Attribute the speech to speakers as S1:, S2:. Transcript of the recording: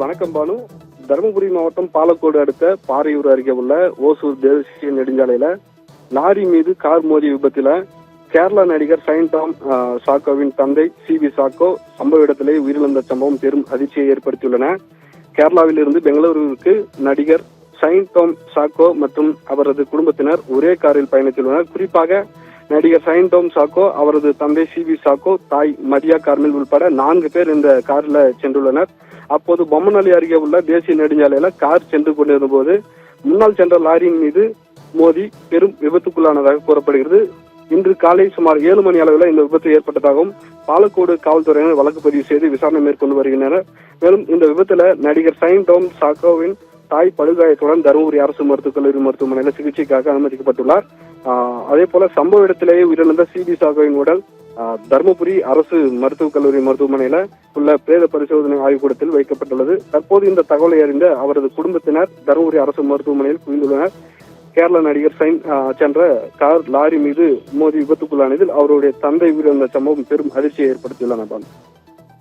S1: வணக்கம் பானு. தருமபுரி மாவட்டம் பாலக்கோடு அடுத்த பாறையூர் அருகே உள்ள ஓசூர் தேசிய நெடுஞ்சாலையில லாரி மீது கார் மோதிய விபத்துல கேரளா நடிகர் சைன் டாம் சாக்கோவின் தந்தை சி.வி. சாக்கோ சம்பவ இடத்திலே உயிரிழந்த சம்பவம் பெரும் அதிர்ச்சியை ஏற்படுத்தியுள்ளன. கேரளாவில் இருந்து பெங்களூருவுக்கு நடிகர் சைன் டாம் சாக்கோ மற்றும் அவரது குடும்பத்தினர் ஒரே காரில் பயணித்துள்ளனர். குறிப்பாக நடிகர் சைன் டாம் சாக்கோ, அவரது தந்தை சி.வி. சாக்கோ, தாய் மரியா கார்மெல் உள்பட 4 பேர் இந்த காரில் சென்றுள்ளனர். அப்போது பொம்மநல்லி அருகே உள்ள தேசிய நெடுஞ்சாலையில கார் சென்று கொண்டிருந்த போது முன்னால் சென்ற லாரியின் மீது மோதி பெரும் விபத்துக்குள்ளானதாக கூறப்படுகிறது. இன்று காலை சுமார் 7 மணி அளவில் இந்த விபத்து ஏற்பட்டதாகவும் பாலக்கோடு காவல்துறையினர் வழக்கு பதிவு செய்து விசாரணை மேற்கொண்டு வருகின்றனர். மேலும் இந்த விபத்துல நடிகர் சைன் டாம் சாக்கோவின் தாய் படுகாயத்துடன் தருமபுரி அரசு மருத்துவக் கல்லூரி மருத்துவமனையில் சிகிச்சைக்காக அனுமதிக்கப்பட்டுள்ளார். அதே போல சம்பவ இடத்திலேயே உயிரிழந்த சி.வி. சாக்கோவின் உடல் தருமபுரி அரசு மருத்துவக் கல்லூரி மருத்துவமனையில உள்ள பிரேத பரிசோதனை ஆய்வுக்கூடத்தில் வைக்கப்பட்டுள்ளது. தற்போது இந்த தகவலை அறிந்த அவரது குடும்பத்தினர் தருமபுரி அரசு மருத்துவமனையில் குவிந்துள்ளனர். கேரள நடிகர் சைன் சென்ற கார் லாரி மீது மோதி விபத்துக்குள்ளானதில் அவருடைய தந்தை உயிரிழந்த சம்பவம் பெரும் அதிர்ச்சியை ஏற்படுத்தியுள்ளன.